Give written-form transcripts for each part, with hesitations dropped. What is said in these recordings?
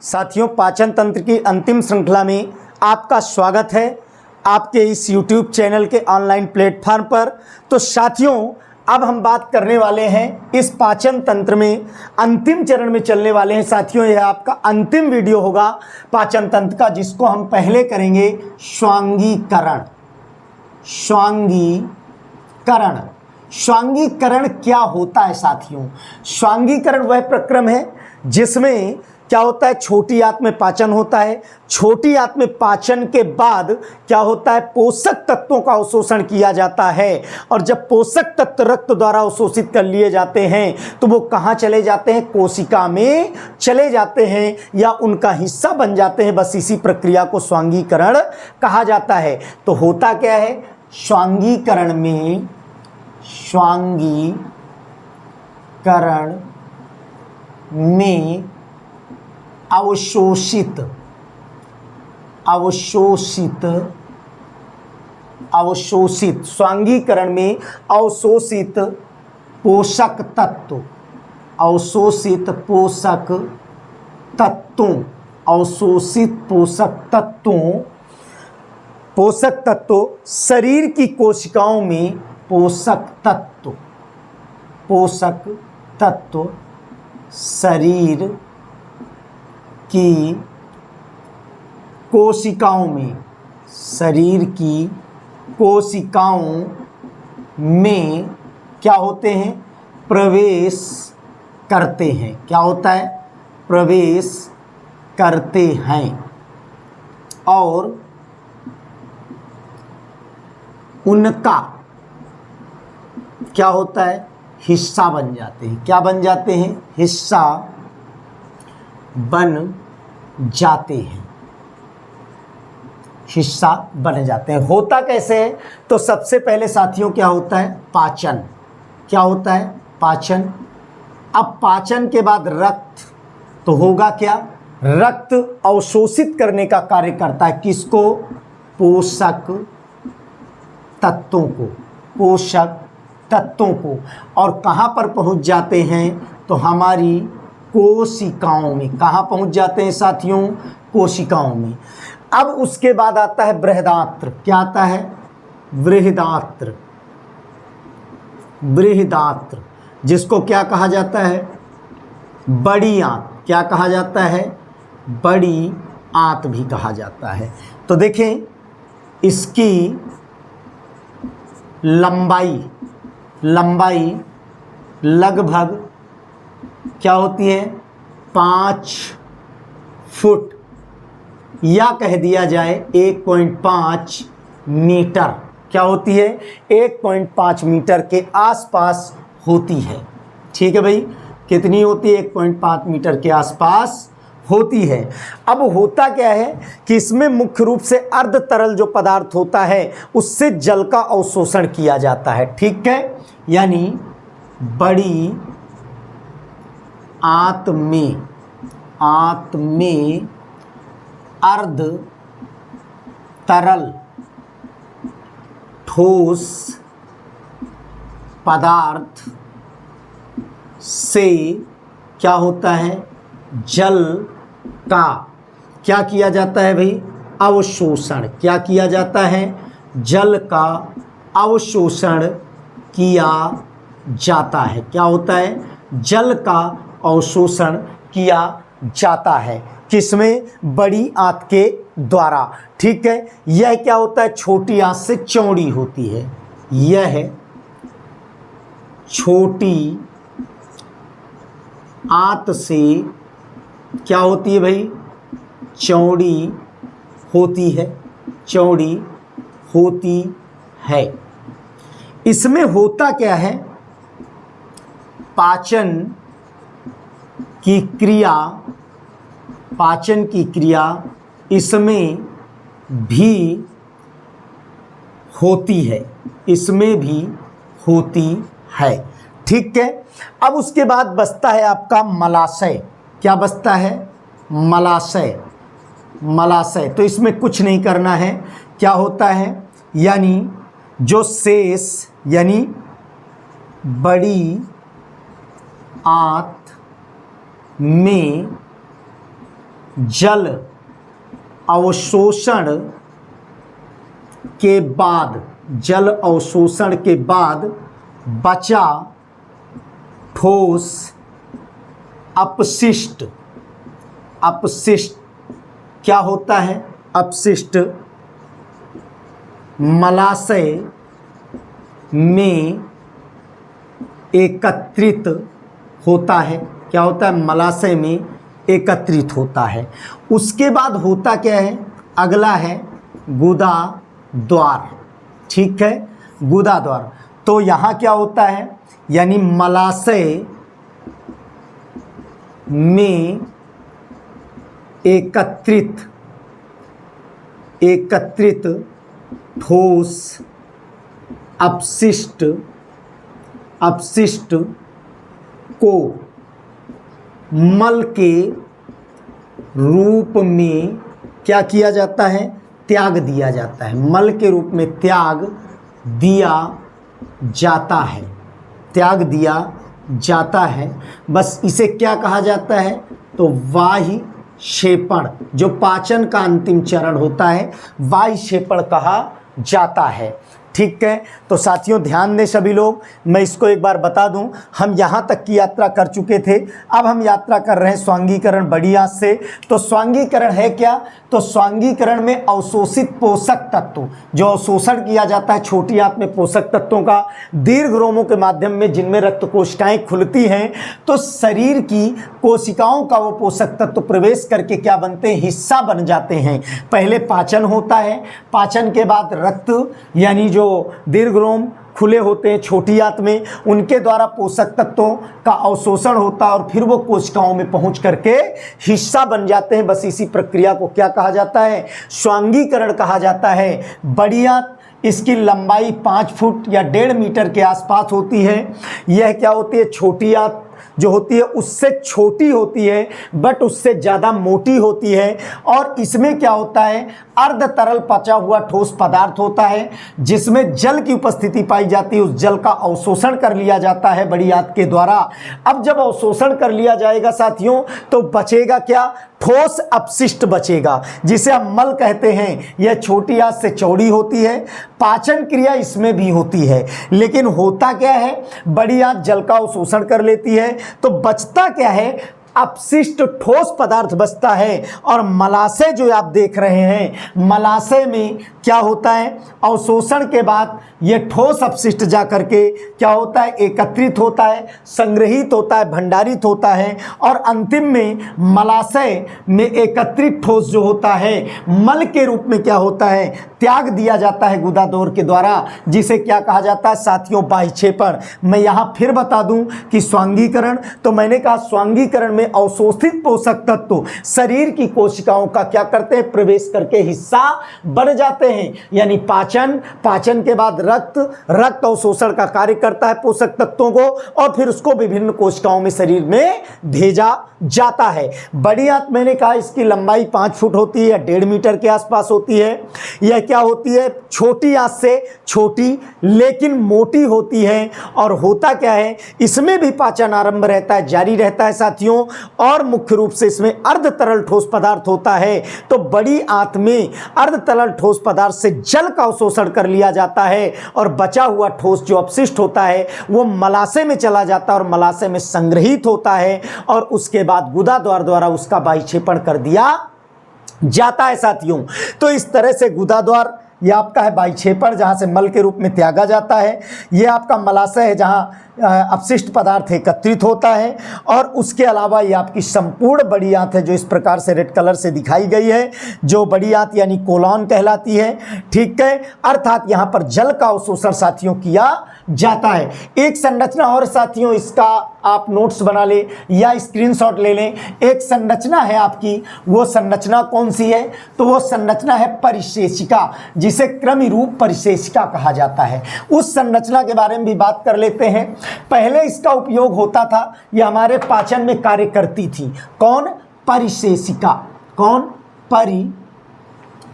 साथियों, पाचन तंत्र की अंतिम श्रृंखला में आपका स्वागत है आपके इस YouTube चैनल के ऑनलाइन प्लेटफॉर्म पर। तो साथियों, अब हम बात करने वाले हैं इस पाचन तंत्र में अंतिम चरण में चलने वाले हैं। साथियों, यह आपका अंतिम वीडियो होगा पाचन तंत्र का, जिसको हम पहले करेंगे श्वांगीकरण। श्वांगीकरण श्वांगीकरण क्या होता है साथियों? श्वांगीकरण वह प्रक्रम है जिसमें क्या होता है, छोटी आंत में पाचन होता है। छोटी आंत में पाचन के बाद क्या होता है, पोषक तत्वों का अवशोषण किया जाता है। और जब पोषक तत्व रक्त द्वारा अवशोषित कर लिए जाते हैं तो वो कहाँ चले जाते हैं? कोशिका में चले जाते हैं या उनका हिस्सा बन जाते हैं। बस इसी प्रक्रिया को श्वांगीकरण कहा जाता है। तो होता क्या है श्वांगीकरण में? श्वांगीकरण में अवशोषित श्वांगीकरण में अवशोषित पोषक तत्व, अवशोषित पोषक तत्वों शरीर की कोशिकाओं में पोषक तत्व शरीर की कोशिकाओं में क्या होते हैं? प्रवेश करते हैं। क्या होता है? प्रवेश करते हैं और उनका क्या होता है? हिस्सा बन जाते हैं। क्या बन जाते हैं? हिस्सा बन जाते हैं। हिस्सा बन जाते हैं। होता कैसे है? तो सबसे पहले साथियों क्या होता है? पाचन। क्या होता है? पाचन। अब पाचन के बाद रक्त, तो होगा क्या? रक्त अवशोषित करने का कार्य करता है। किसको? पोषक तत्वों को। और कहाँ पर पहुँच जाते हैं? तो हमारी कोशिकाओं में। कहाँ पहुँच जाते हैं साथियों? कोशिकाओं में। अब उसके बाद आता है बृहदात्र। क्या आता है? बृहदात्र, जिसको क्या कहा जाता है? बड़ी आंत। क्या कहा जाता है? बड़ी आंत भी कहा जाता है। तो देखें, इसकी लंबाई लगभग क्या होती है? 5 फुट, या कह दिया जाए 1.5 मीटर। क्या होती है? 1.5 मीटर के आसपास होती है। ठीक है भाई, कितनी होती है? 1.5 मीटर के आसपास होती है। अब होता क्या है कि इसमें मुख्य रूप से अर्ध तरल जो पदार्थ होता है उससे जल का अवशोषण किया जाता है। ठीक है, यानी बड़ी आंत में अर्ध तरल ठोस पदार्थ से क्या होता है? जल का क्या किया जाता है भाई? अवशोषण। क्या किया जाता है? जल का अवशोषण किया जाता है। क्या होता है? जल का अवशोषण किया जाता है। किसमें? बड़ी आंत के द्वारा। ठीक है, यह क्या होता है? छोटी आंत से चौड़ी होती है। यह छोटी आंत से क्या होती है भाई? चौड़ी होती है। इसमें होता क्या है? पाचन की क्रिया इसमें भी होती है। ठीक है, अब उसके बाद बचता है आपका मलाशय। क्या बचता है? मलाशय। तो इसमें कुछ नहीं करना है। क्या होता है? यानी जो शेष, यानी बड़ी आंत में जल अवशोषण के बाद, जल अवशोषण के बाद बचा ठोस अपशिष्ट, अपशिष्ट क्या होता है? अपशिष्ट मलाशय में एकत्रित होता है। क्या होता है? मलाशय में एकत्रित होता है। उसके बाद होता क्या है? अगला है गुदा द्वार। ठीक है, गुदा द्वार। तो यहाँ क्या होता है? यानी मलाशय में एकत्रित ठोस अपशिष्ट को मल के रूप में क्या किया जाता है? त्याग दिया जाता है। मल के रूप में त्याग दिया जाता है, त्याग दिया जाता है। बस इसे क्या कहा जाता है? तो वाह्य क्षेपण, जो पाचन का अंतिम चरण होता है, वाह्य क्षेपण कहा जाता है। ठीक है, तो साथियों ध्यान दें सभी लोग, मैं इसको एक बार बता दूं, हम यहाँ तक की यात्रा कर चुके थे। अब हम यात्रा कर रहे हैं स्वांगीकरण बड़ी आंत से। तो स्वांगीकरण है क्या? तो स्वांगीकरण में अवशोषित पोषक तत्व, जो अवशोषण किया जाता है छोटी आंत में पोषक तत्वों का दीर्घ रोमों के माध्यम में, जिनमें रक्त कोशिकाएं खुलती हैं, तो शरीर की कोशिकाओं का वो पोषक तत्व प्रवेश करके क्या बनते हैं? हिस्सा बन जाते हैं। पहले पाचन होता है, पाचन के बाद रक्त यानी जो दीर्घ रोम खुले होते हैं छोटी आंत में, उनके द्वारा पोषक तत्वों का अवशोषण होता है और फिर वो कोशिकाओं में पहुंच करके हिस्सा बन जाते हैं। बस इसी प्रक्रिया को क्या कहा जाता है? स्वांगीकरण कहा जाता है। बड़ी आंत, इसकी लंबाई 5 फुट या 1.5 मीटर के आसपास होती है। यह क्या होती है? छोटी आंत जो होती है उससे छोटी होती है, बट उससे ज़्यादा मोटी होती है। और इसमें क्या होता है? अर्ध तरल पचा हुआ ठोस पदार्थ होता है, जिसमें जल की उपस्थिति पाई जाती है। उस जल का अवशोषण कर लिया जाता है बड़ी आंत के द्वारा। अब जब अवशोषण कर लिया जाएगा साथियों, तो बचेगा क्या? ठोस अपशिष्ट बचेगा, जिसे हम मल कहते हैं। यह छोटी आंत से चौड़ी होती है। पाचन क्रिया इसमें भी होती है, लेकिन होता क्या है? बड़ी आंत जल का अवशोषण कर लेती है, तो बचता क्या है? अपशिष्ट ठोस पदार्थ बचता है। और मलाशय जो आप देख रहे हैं, मलाशय में क्या होता है? अवशोषण के बाद ये ठोस अपशिष्ट जा करके क्या होता है? एकत्रित होता है, संग्रहित होता है, भंडारित होता है, और अंतिम में मलाशय में एकत्रित ठोस जो होता है मल के रूप में क्या होता है? त्याग दिया जाता है गुदा द्वार के द्वारा, जिसे क्या कहा जाता है साथियों? बाह्य क्षेपण। मैं यहाँ फिर बता दूं कि स्वांगीकरण, तो मैंने कहा स्वांगीकरण में अवशोषित पोषक तत्व शरीर की कोशिकाओं का क्या करते हैं? प्रवेश करके हिस्सा बन जाते हैं। यानी पाचन, पाचन के बाद रक्त अवशोषण का कार्य करता है पोषक तत्वों को, और फिर उसको विभिन्न कोशिकाओं में शरीर में भेजा जाता है। बड़ी आंत मैंने कहा इसकी लंबाई 5 फुट होती है, 1.5 मीटर के आसपास होती है। यह क्या होती है? छोटी आंत से छोटी लेकिन मोटी होती है। और होता क्या है? इसमें भी पाचन आरंभ रहता है, जारी रहता है साथियों, और मुख्य रूप से इसमें अर्ध तरल ठोस पदार्थ होता है। तो बड़ी आंत में अर्ध तरल ठोस पदार्थ से जल का अवशोषण कर लिया जाता है, और बचा हुआ ठोस जो अपशिष्ट होता है वो मलाशय में चला जाता है और मलाशय में संग्रहित होता है, और उसके बाद गुदा द्वार द्वारा उसका बाह्य क्षेपण कर दिया जाता है साथियों। तो इस तरह से गुदा द्वार यह आपका है बाह्य क्षेपण, जहाँ से मल के रूप में त्यागा जाता है। यह आपका मलाशय है, जहाँ अपशिष्ट पदार्थ एकत्रित होता है। और उसके अलावा ये आपकी संपूर्ण बड़ी आंत है, जो इस प्रकार से रेड कलर से दिखाई गई है, जो बड़ी आंत यानी कोलॉन कहलाती है। ठीक है, अर्थात यहाँ पर जल का अवशोषण साथियों किया जाता है। एक संरचना और साथियों, इसका आप नोट्स बना ले या स्क्रीनशॉट ले लें। एक संरचना है आपकी, वो संरचना कौन सी है? तो वो संरचना है परिशेषिका, जिसे क्रमिरूप परिशेषिका कहा जाता है। उस संरचना के बारे में भी बात कर लेते हैं। पहले इसका उपयोग होता था, यह हमारे पाचन में कार्य करती थी। कौन? परिशेषिका। कौन? परिशेषिका।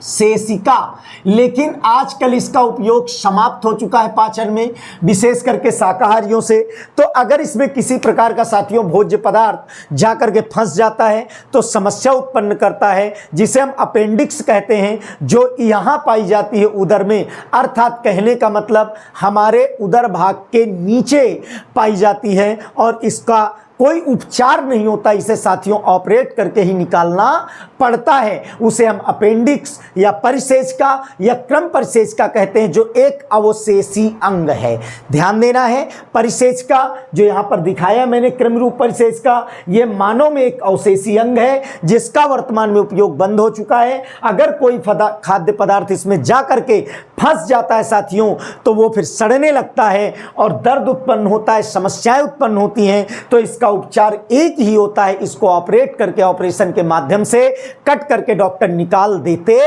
अवशेषिका, लेकिन आजकल इसका उपयोग समाप्त हो चुका है पाचन में, विशेष करके शाकाहारियों से। तो अगर इसमें किसी प्रकार का साथियों भोज्य पदार्थ जाकर के फंस जाता है तो समस्या उत्पन्न करता है, जिसे हम अपेंडिक्स कहते हैं, जो यहाँ पाई जाती है उदर में, अर्थात कहने का मतलब हमारे उदर भाग के नीचे पाई जाती है और इसका कोई उपचार नहीं होता, इसे साथियों ऑपरेट करके ही निकालना पड़ता है। उसे हम अपेंडिक्स या परिसेचका या क्रम परिसेचका कहते हैं, जो एक अवशेषी अंग है। ध्यान देना है, परिसेचका जो यहाँ पर दिखाया मैंने क्रम रूप परिसेचका, ये मानव में एक अवशेषी अंग है जिसका वर्तमान में उपयोग बंद हो चुका है। अगर कोई खाद्य पदार्थ इसमें जा करके फंस जाता है साथियों तो वो फिर सड़ने लगता है और दर्द उत्पन्न होता है, समस्याएं उत्पन्न होती हैं। तो इसका उपचार एक ही होता है, इसको ऑपरेट करके, ऑपरेशन के माध्यम से कट करके डॉक्टर निकाल देते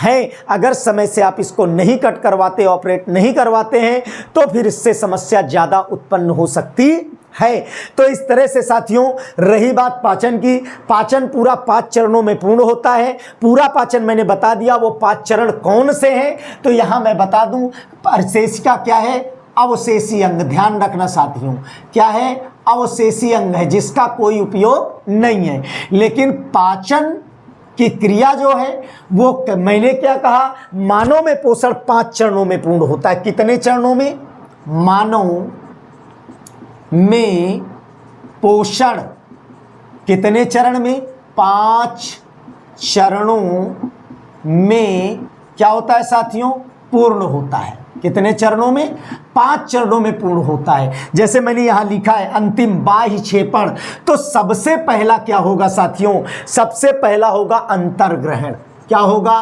हैं। अगर समय से आप इसको नहीं कट करवाते, ऑपरेट नहीं करवाते हैं तो फिर इससे समस्या ज़्यादा उत्पन्न हो सकती है। तो इस तरह से साथियों रही बात पाचन की, पाचन पूरा 5 चरणों में पूर्ण होता है। पूरा पाचन मैंने बता दिया, वो 5 चरण कौन से हैं तो यहां मैं बता दूं, परिसेचका क्या है? अवशेषी अंग। ध्यान रखना साथियों, क्या है? अवशेषी अंग है जिसका कोई उपयोग नहीं है। लेकिन पाचन की क्रिया जो है वो, मैंने क्या कहा, मानव में पोषण 5 चरणों में पूर्ण होता है। कितने चरणों में? मानव में पोषण कितने चरण में? 5 चरणों में क्या होता है साथियों? पूर्ण होता है। कितने चरणों में? 5 चरणों में पूर्ण होता है। जैसे मैंने यहां लिखा है अंतिम बाह्य क्षेपण, तो सबसे पहला क्या होगा साथियों? सबसे पहला होगा अंतर्ग्रहण। क्या होगा?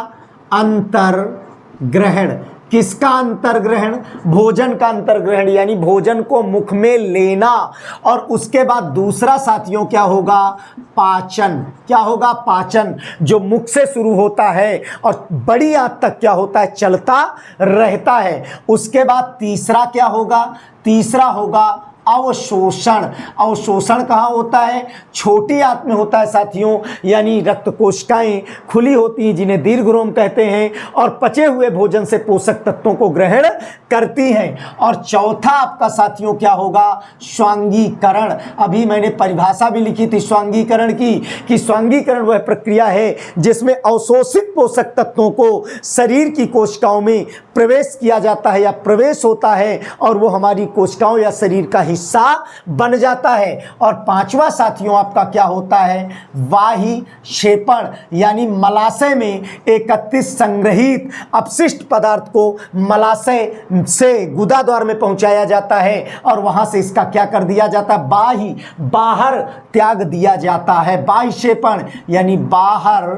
अंतर्ग्रहण। किसका अंतर्ग्रहण? भोजन का अंतर्ग्रहण, यानी भोजन को मुख में लेना। और उसके बाद दूसरा साथियों क्या होगा? पाचन। क्या होगा? पाचन, जो मुख से शुरू होता है और बड़ी आंत तक क्या होता है? चलता रहता है। उसके बाद तीसरा क्या होगा? तीसरा होगा अवशोषण। अवशोषण कहाँ होता है? छोटी आंत में होता है साथियों, यानी रक्त कोशिकाएं खुली होती हैं जिन्हें दीर्घरोम कहते हैं और पचे हुए भोजन से पोषक तत्वों को ग्रहण करती हैं। और चौथा आपका साथियों क्या होगा? स्वांगीकरण। अभी मैंने परिभाषा भी लिखी थी स्वांगीकरण की, कि स्वांगीकरण वह प्रक्रिया है जिसमें अवशोषित पोषक तत्वों को शरीर की कोशिकाओं में प्रवेश किया जाता है या प्रवेश होता है और वो हमारी कोशिकाओं या शरीर का हिस्सा बन जाता है। और 5वां साथियों आपका क्या होता है? बाह्य क्षेपण, यानी मलाशय में एकत्रित संग्रहित अपशिष्ट पदार्थ को मलाशय से गुदा द्वार में पहुंचाया जाता है और वहां से इसका क्या कर दिया जाता है? बाहर त्याग दिया जाता है। बाह्य क्षेपण यानी बाहर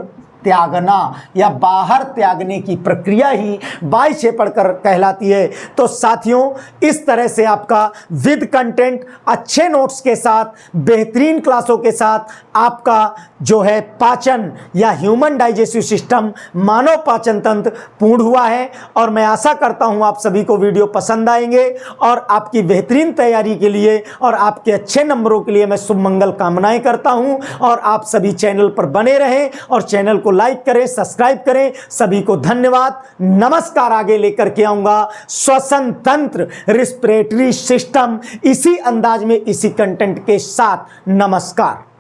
त्यागना या बाहर त्यागने की प्रक्रिया ही बाह्य क्षेपण कहलाती है। तो साथियों इस तरह से आपका विद कंटेंट, अच्छे नोट्स के साथ, बेहतरीन क्लासों के साथ आपका जो है पाचन या ह्यूमन डाइजेस्टिव सिस्टम, मानव पाचन तंत्र पूर्ण हुआ है। और मैं आशा करता हूं आप सभी को वीडियो पसंद आएंगे और आपकी बेहतरीन तैयारी के लिए और आपके अच्छे नंबरों के लिए मैं शुभ मंगल कामनाएं करता हूं। और आप सभी चैनल पर बने रहें और चैनल को लाइक करें, सब्सक्राइब करें। सभी को धन्यवाद, नमस्कार। आगे लेकर के आऊंगा श्वसन तंत्र, रिस्पिरेटरी सिस्टम, इसी अंदाज में, इसी कंटेंट के साथ। नमस्कार।